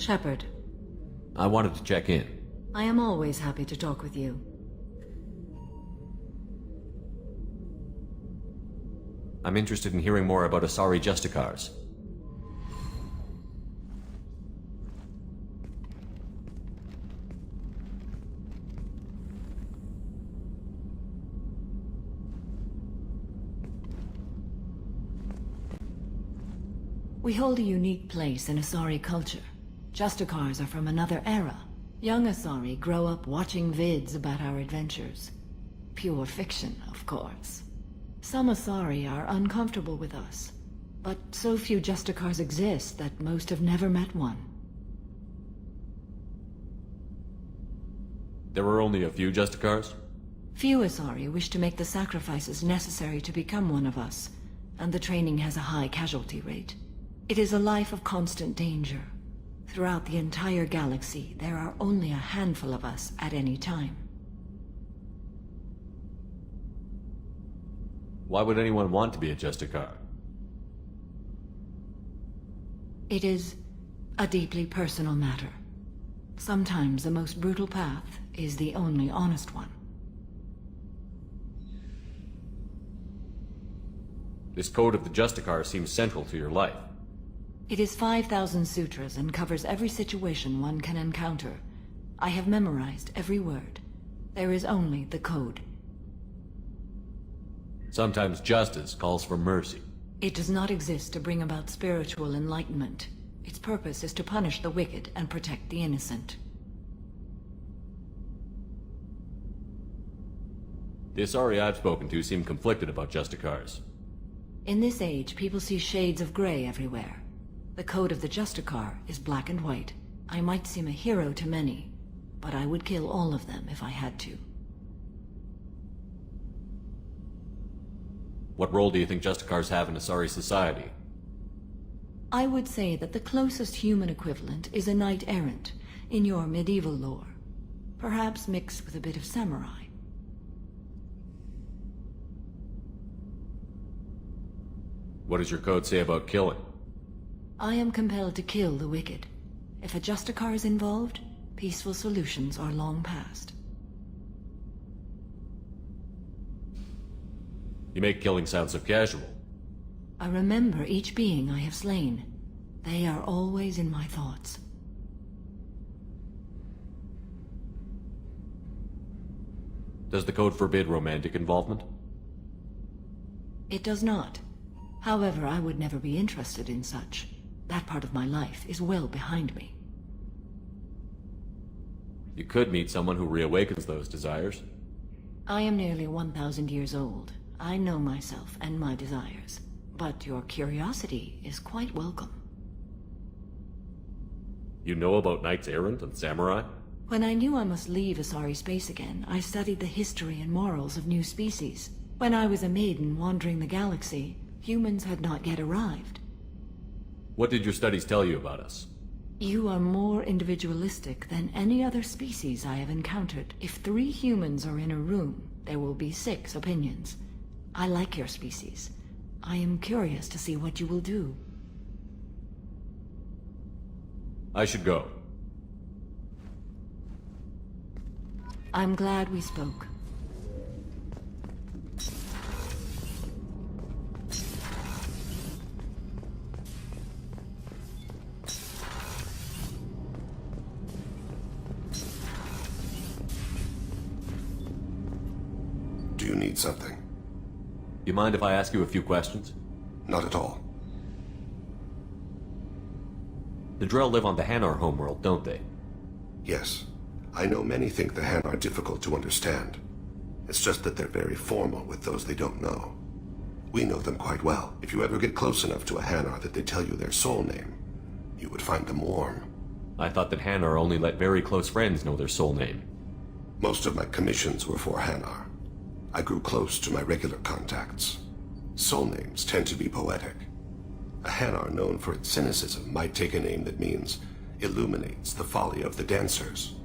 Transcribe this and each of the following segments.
Shepard, I wanted to check in. I am always happy to talk with you. I'm interested in hearing more about Asari Justicars. We hold a unique place in Asari culture. Justicars are from another era. Young Asari grow up watching vids about our adventures. Pure fiction, of course. Some Asari are uncomfortable with us, but so few Justicars exist that most have never met one. There were only a few Justicars? Few Asari wish to make the sacrifices necessary to become one of us, and the training has a high casualty rate. It is a life of constant danger. Throughout the entire galaxy, there are only a handful of us at any time. Why would anyone want to be a Justicar? It is a deeply personal matter. Sometimes the most brutal path is the only honest one. This code of the Justicar seems central to your life. It is 5,000 sutras and covers every situation one can encounter. I have memorized every word. There is only the code. Sometimes justice calls for mercy. It does not exist to bring about spiritual enlightenment. Its purpose is to punish the wicked and protect the innocent. The Asari I've spoken to seem conflicted about Justicars. In this age, people see shades of gray everywhere. The code of the Justicar is black and white. I might seem a hero to many, but I would kill all of them if I had to. What role do you think Justicars have in Asari society? I would say that the closest human equivalent is a knight-errant in your medieval lore. Perhaps mixed with a bit of samurai. What does your code say about killing? I am compelled to kill the wicked. If a Justicar is involved, peaceful solutions are long past. You make killing sound so casual. I remember each being I have slain. They are always in my thoughts. Does the code forbid romantic involvement? It does not. However, I would never be interested in such. That part of my life is well behind me. You could meet someone who reawakens those desires. I am nearly 1,000 years old. I know myself and my desires. But your curiosity is quite welcome. You know about knights errant and samurai? When I knew I must leave Asari space again, I studied the history and morals of new species. When I was a maiden wandering the galaxy, humans had not yet arrived. What did your studies tell you about us? You are more individualistic than any other species I have encountered. If 3 humans are in a room, there will be 6 opinions. I like your species. I am curious to see what you will do. I should go. I'm glad we spoke. Do you need something? You mind if I ask you a few questions? Not at all. The Drell live on the Hanar homeworld, don't they? Yes. I know many think the Han are difficult to understand. It's just that they're very formal with those they don't know. We know them quite well. If you ever get close enough to a Hanar that they tell you their soul name, you would find them warm. I thought that Hanar only let very close friends know their soul name. Most of my commissions were for Hanar. I grew close to my regular contacts. Soul names tend to be poetic. A Hanar known for its cynicism might take a name that means illuminates the folly of the dancers.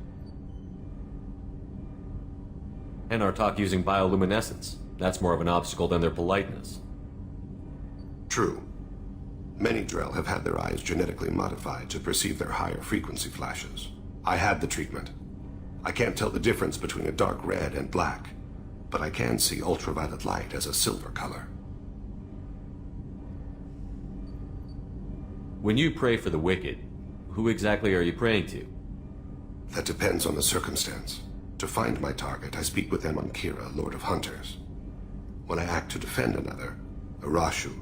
Hanar talk using bioluminescence. That's more of an obstacle than their politeness. True. Many Drell have had their eyes genetically modified to perceive their higher frequency flashes. I had the treatment. I can't tell the difference between a dark red and black, but I can see ultraviolet light as a silver color. When you pray for the wicked, who exactly are you praying to? That depends on the circumstance. To find my target, I speak with Kira, Lord of Hunters. When I act to defend another, Arashu,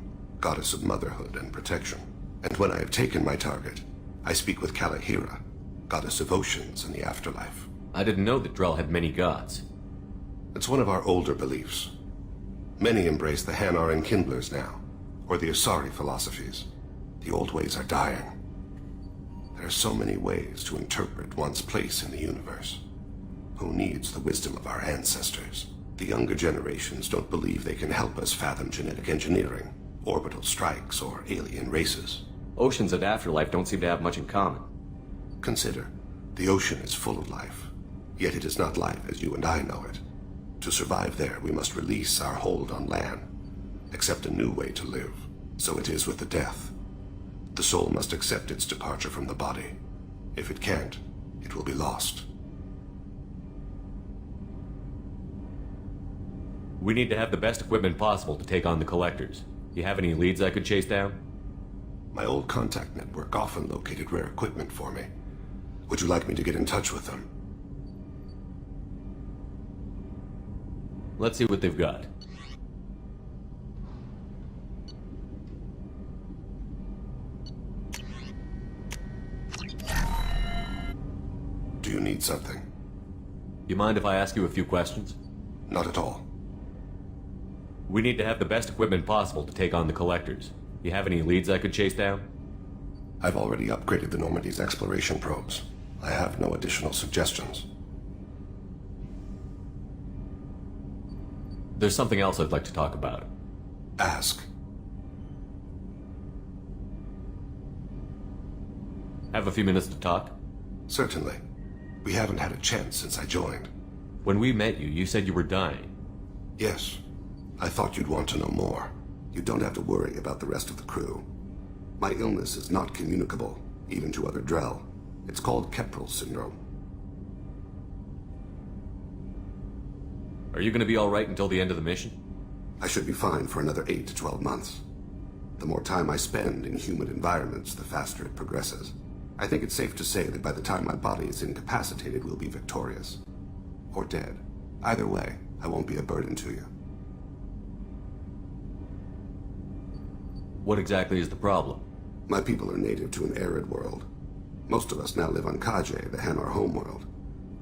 Goddess of Motherhood and Protection. And when I have taken my target, I speak with Kalahira, Goddess of Oceans and the Afterlife. I didn't know that Drell had many gods. It's one of our older beliefs. Many embrace the Hanar and Kindlers now, or the Asari philosophies. The old ways are dying. There are so many ways to interpret one's place in the universe. Who needs the wisdom of our ancestors? The younger generations don't believe they can help us fathom genetic engineering, orbital strikes, or alien races. Oceans and Afterlife don't seem to have much in common. Consider, the ocean is full of life, yet it is not life as you and I know it. To survive there, we must release our hold on land, accept a new way to live. So it is with the death. The soul must accept its departure from the body. If it can't, it will be lost. We need to have the best equipment possible to take on the Collectors. You have any leads I could chase down? My old contact network often located rare equipment for me. Would you like me to get in touch with them? Let's see what they've got. Do you need something? You mind if I ask you a few questions? Not at all. We need to have the best equipment possible to take on the Collectors. You have any leads I could chase down? I've already upgraded the Normandy's exploration probes. I have no additional suggestions. There's something else I'd like to talk about. Ask. Have a few minutes to talk? Certainly. We haven't had a chance since I joined. When we met you, you said you were dying. Yes. I thought you'd want to know more. You don't have to worry about the rest of the crew. My illness is not communicable, even to other Drell. It's called Keprel syndrome. Are you going to be all right until the end of the mission? I should be fine for another 8 to 12 months. The more time I spend in human environments, the faster it progresses. I think it's safe to say that by the time my body is incapacitated, we'll be victorious. Or dead. Either way, I won't be a burden to you. What exactly is the problem? My people are native to an arid world. Most of us now live on Kaje, the Hanar homeworld.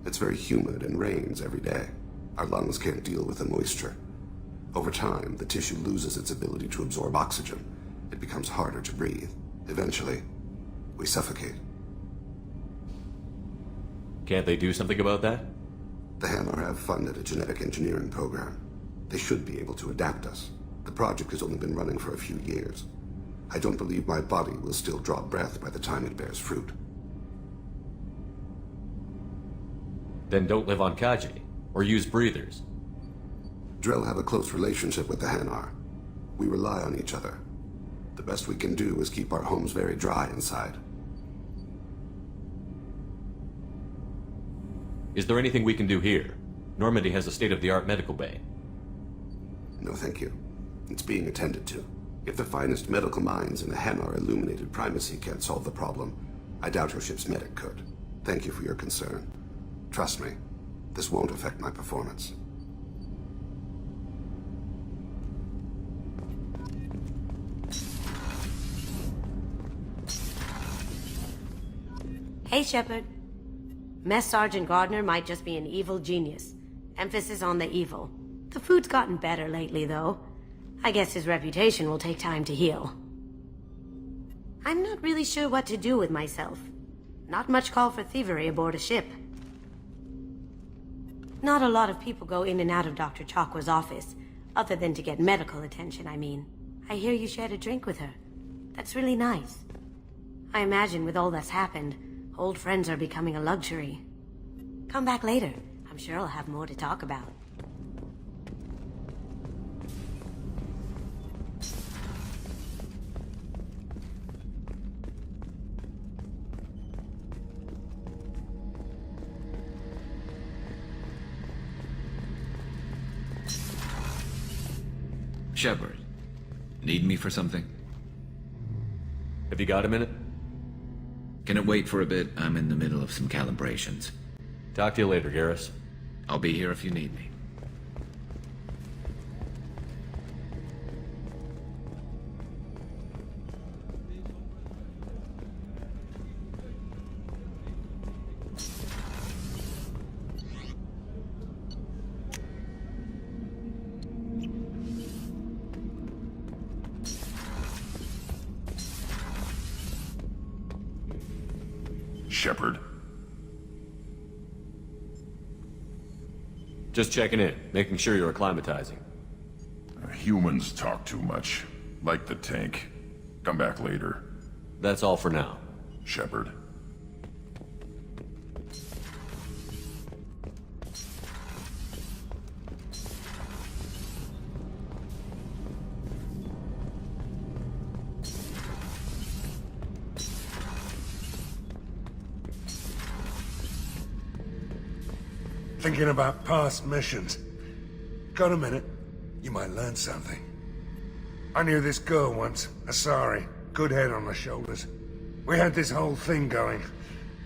It's very humid and rains every day. Our lungs can't deal with the moisture. Over time, the tissue loses its ability to absorb oxygen. It becomes harder to breathe. Eventually, we suffocate. Can't they do something about that? The Hanar have funded a genetic engineering program. They should be able to adapt us. The project has only been running for a few years. I don't believe my body will still draw breath by the time it bears fruit. Then don't live on Kaji, or use breathers. Drell have a close relationship with the Hanar. We rely on each other. The best we can do is keep our homes very dry inside. Is there anything we can do here? Normandy has a state-of-the-art medical bay. No, thank you. It's being attended to. If the finest medical minds in the Hanar illuminated primacy can't solve the problem, I doubt your ship's medic could. Thank you for your concern. Trust me, this won't affect my performance. Hey, Shepard. Mess Sergeant Gardner might just be an evil genius. Emphasis on the evil. The food's gotten better lately, though. I guess his reputation will take time to heal. I'm not really sure what to do with myself. Not much call for thievery aboard a ship. Not a lot of people go in and out of Dr. Chakwa's office, other than to get medical attention, I mean. I hear you shared a drink with her. That's really nice. I imagine with all that's happened, old friends are becoming a luxury. Come back later. I'm sure I'll have more to talk about. Shepard, need me for something? Have you got a minute? Can it wait for a bit? I'm in the middle of some calibrations. Talk to you later, Garrus. I'll be here if you need me. Shepard? Just checking in, making sure you're acclimatizing. Humans talk too much. Like the tank. Come back later. That's all for now. Shepard. Thinking about past missions. Got a minute? You might learn something. I knew this girl once, Asari. Good head on her shoulders. We had this whole thing going,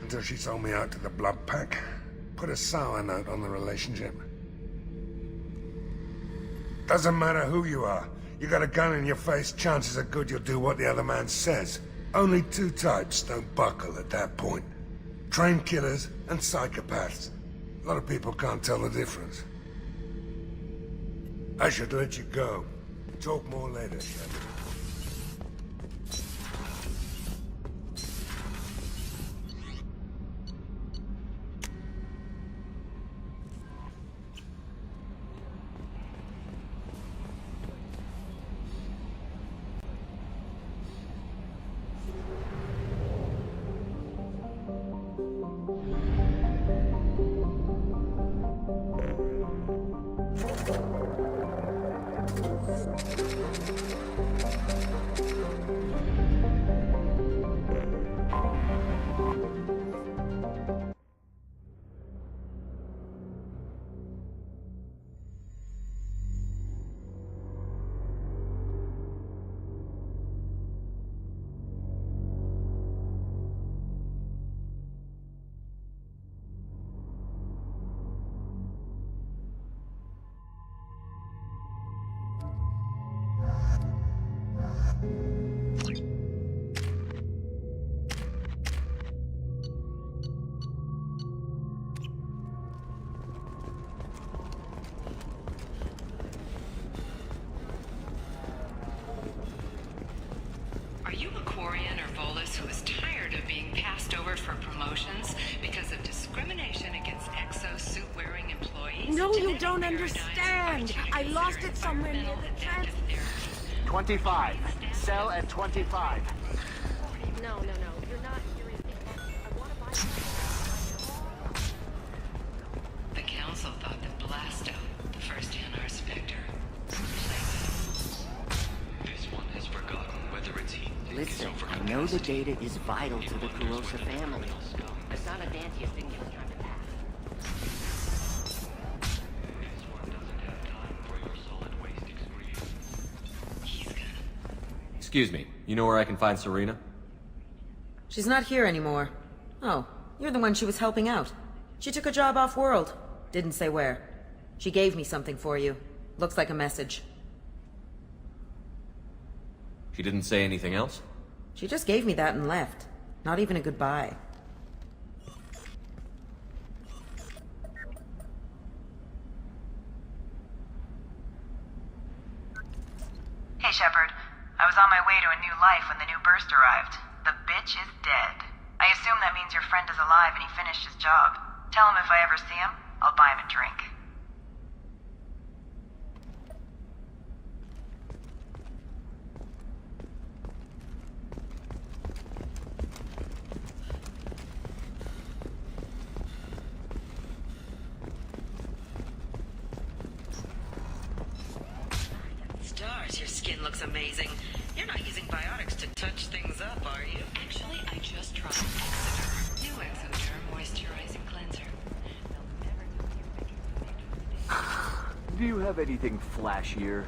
until she sold me out to the Blood Pack. Put a sour note on the relationship. Doesn't matter who you are. You got a gun in your face, chances are good you'll do what the other man says. Only two types don't buckle at that point. Trained killers and psychopaths. A lot of people can't tell the difference. I should let you go. Talk more later, Shepard. Are you a Quarian or Volus who is tired of being passed over for promotions because of discrimination against exosuit-wearing employees? No, you Genetic don't paradigms, understand. I lost it somewhere near environmental, the trans... adaptive therapy. 25. Sell at 25. No, you're not. You're in... I want to buy... The council thought that Blasto, the first Hanar Spectre, This one has forgotten whether it's heat. Listen, I know the data is vital to the Kurosa family. It's not a danciest thing you was trying to pass. This one doesn't have time for your solid waste excretion. he's gonna... Excuse me, you know where I can find Serena? She's not here anymore. Oh, you're the one she was helping out. She took a job off-world. Didn't say where. She gave me something for you. Looks like a message. She didn't say anything else? She just gave me that and left. Not even a goodbye. Hey, Shepard. I was on my way to a new life when the new burst arrived. The bitch is dead. I assume that means your friend is alive and he finished his job. Tell him if I ever see him, I'll buy him a drink. Stars, your skin looks amazing. You're not using biotics to touch things up, are you? Actually, I just tried Exoderm. New Exoderm moisturizing cleanser. Do you have anything flashier?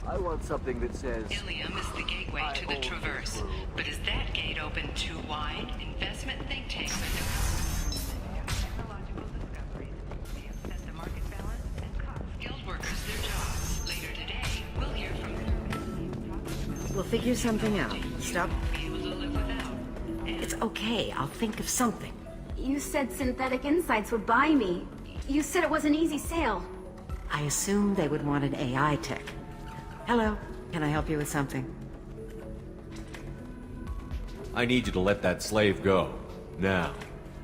I want something that says... Illium is the gateway to the Traverse. But is that gate open too wide? Investment think tanks are technological discoveries. We upset the market balance and cost skilled workers their jobs. Later today, we'll hear from them. We'll figure something out. Stop. Be able to live without. It's okay. I'll think of something. You said Synthetic Insights would buy me. You said it was an easy sale. I assumed they would want an AI tech. Hello. Can I help you with something? I need you to let that slave go. Now.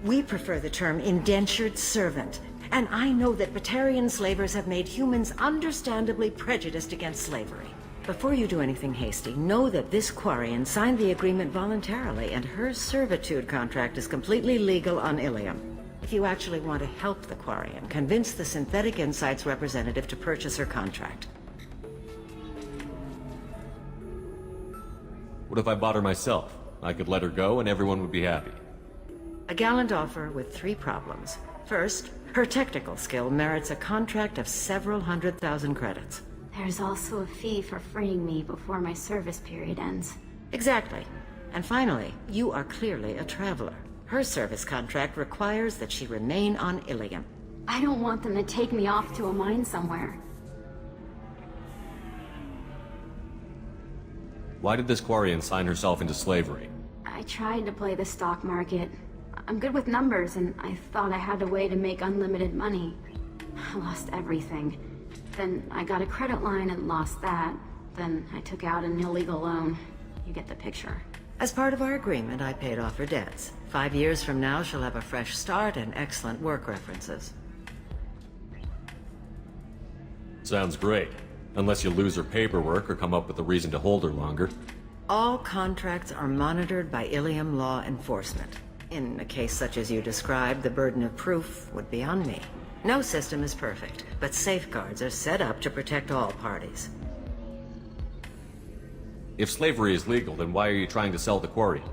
We prefer the term indentured servant. And I know that Batarian slavers have made humans understandably prejudiced against slavery. Before you do anything hasty, know that this Quarian signed the agreement voluntarily, and her servitude contract is completely legal on Illium. If you actually want to help the Quarian, convince the Synthetic Insights representative to purchase her contract. What if I bought her myself? I could let her go and everyone would be happy. A gallant offer with 3 problems. First, her technical skill merits a contract of several 100,000 credits. There's also a fee for freeing me before my service period ends. Exactly. And finally, you are clearly a traveler. Her service contract requires that she remain on Illium. I don't want them to take me off to a mine somewhere. Why did this Quarian sign herself into slavery? I tried to play the stock market. I'm good with numbers, and I thought I had a way to make unlimited money. I lost everything. Then I got a credit line and lost that. Then I took out an illegal loan. You get the picture. As part of our agreement, I paid off her debts. 5 years from now, she'll have a fresh start and excellent work references. Sounds great. Unless you lose her paperwork or come up with a reason to hold her longer. All contracts are monitored by Illium law enforcement. In a case such as you described, the burden of proof would be on me. No system is perfect, but safeguards are set up to protect all parties. If slavery is legal, then why are you trying to sell the Quarian?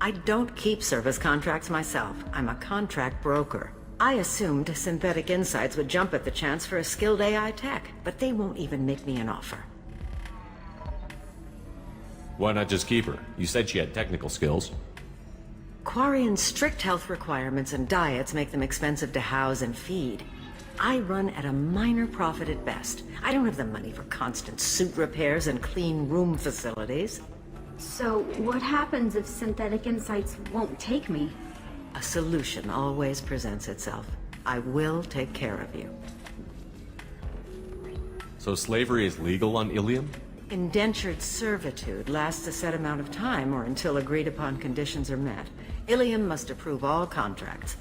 I don't keep service contracts myself. I'm a contract broker. I assumed Synthetic Insights would jump at the chance for a skilled AI tech, but they won't even make me an offer. Why not just keep her? You said she had technical skills. Quarian's strict health requirements and diets make them expensive to house and feed. I run at a minor profit at best. I don't have the money for constant suit repairs and clean room facilities. So, what happens if Synthetic Insights won't take me? A solution always presents itself. I will take care of you. So slavery is legal on Illium? Indentured servitude lasts a set amount of time or until agreed upon conditions are met. Illium must approve all contracts.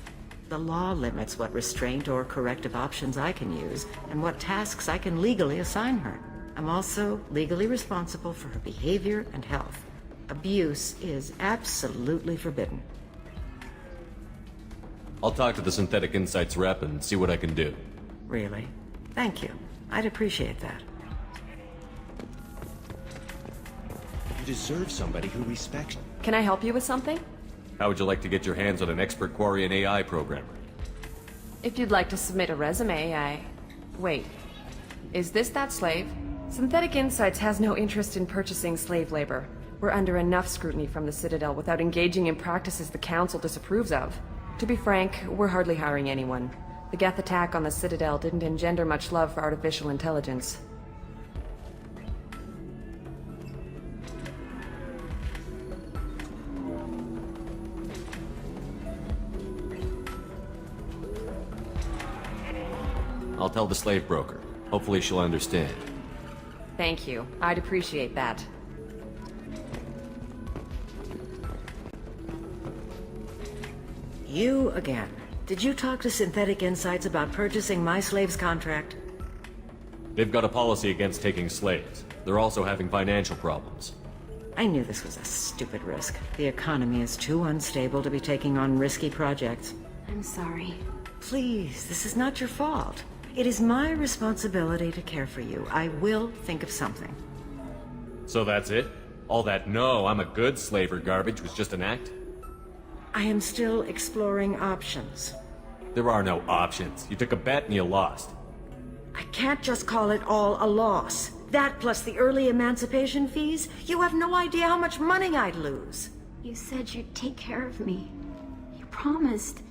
The law limits what restraint or corrective options I can use and what tasks I can legally assign her. I'm also legally responsible for her behavior and health. Abuse is absolutely forbidden. I'll talk to the Synthetic Insights rep and see what I can do. Really? Thank you. I'd appreciate that. You deserve somebody who respects you. Can I help you with something? How would you like to get your hands on an expert Quarian AI programmer? If you'd like to submit a resume, Wait. Is this that slave? Synthetic Insights has no interest in purchasing slave labor. We're under enough scrutiny from the Citadel without engaging in practices the Council disapproves of. To be frank, we're hardly hiring anyone. The Geth attack on the Citadel didn't engender much love for artificial intelligence. I'll tell the slave broker. Hopefully she'll understand. Thank you. I'd appreciate that. You again. Did you talk to Synthetic Insights about purchasing my slave's contract? They've got a policy against taking slaves. They're also having financial problems. I knew this was a stupid risk. The economy is too unstable to be taking on risky projects. I'm sorry. Please, this is not your fault. It is my responsibility to care for you. I will think of something. So that's it? All that "no, I'm a good slaver" garbage was just an act? I am still exploring options. There are no options. You took a bet and you lost. I can't just call it all a loss. That plus the early emancipation fees, you have no idea how much money I'd lose. You said you'd take care of me. You promised.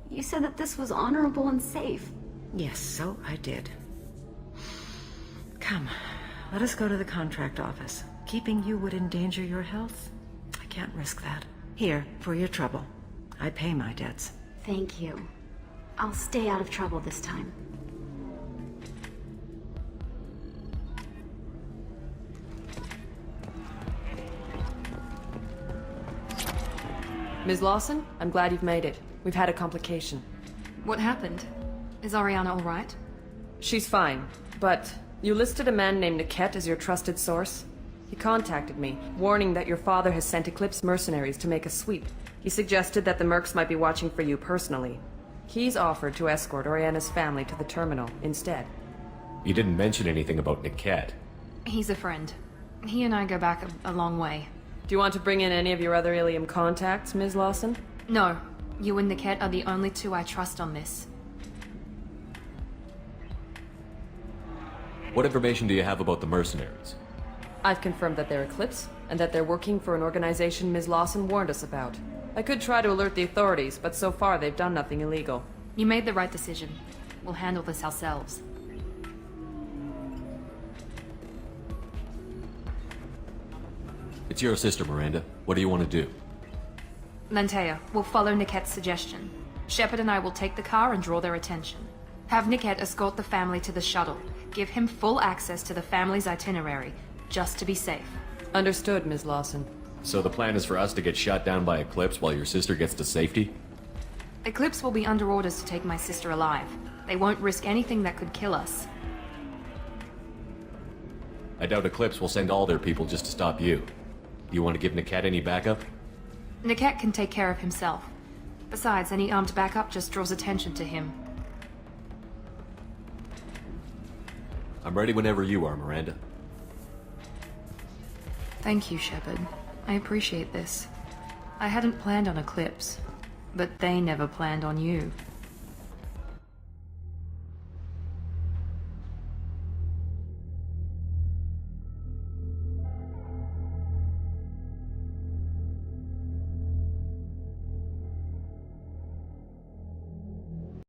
You said that this was honorable and safe. Yes, so I did. Come, let us go to the contract office. Keeping you would endanger your health. I can't risk that. Here, for your trouble. I pay my debts. Thank you. I'll stay out of trouble this time. Ms. Lawson, I'm glad you've made it. We've had a complication. What happened? Is Ariana all right? She's fine, but you listed a man named Niket as your trusted source. He contacted me, warning that your father has sent Eclipse mercenaries to make a sweep. He suggested that the Mercs might be watching for you personally. He's offered to escort Oriana's family to the terminal instead. You didn't mention anything about Niket. He's a friend. He and I go back a long way. Do you want to bring in any of your other Illium contacts, Ms. Lawson? No. You and Niket are the only two I trust on this. What information do you have about the mercenaries? I've confirmed that they're Eclipse, and that they're working for an organization Ms. Lawson warned us about. I could try to alert the authorities, but so far they've done nothing illegal. You made the right decision. We'll handle this ourselves. It's your sister, Miranda. What do you want to do? Lantea, we'll follow Niket's suggestion. Shepard and I will take the car and draw their attention. Have Niket escort the family to the shuttle. Give him full access to the family's itinerary, just to be safe. Understood, Ms. Lawson. So the plan is for us to get shot down by Eclipse while your sister gets to safety? Eclipse will be under orders to take my sister alive. They won't risk anything that could kill us. I doubt Eclipse will send all their people just to stop you. Do you want to give Niket any backup? Niket can take care of himself. Besides, any armed backup just draws attention to him. I'm ready whenever you are, Miranda. Thank you, Shepard. I appreciate this. I hadn't planned on Eclipse, but they never planned on you.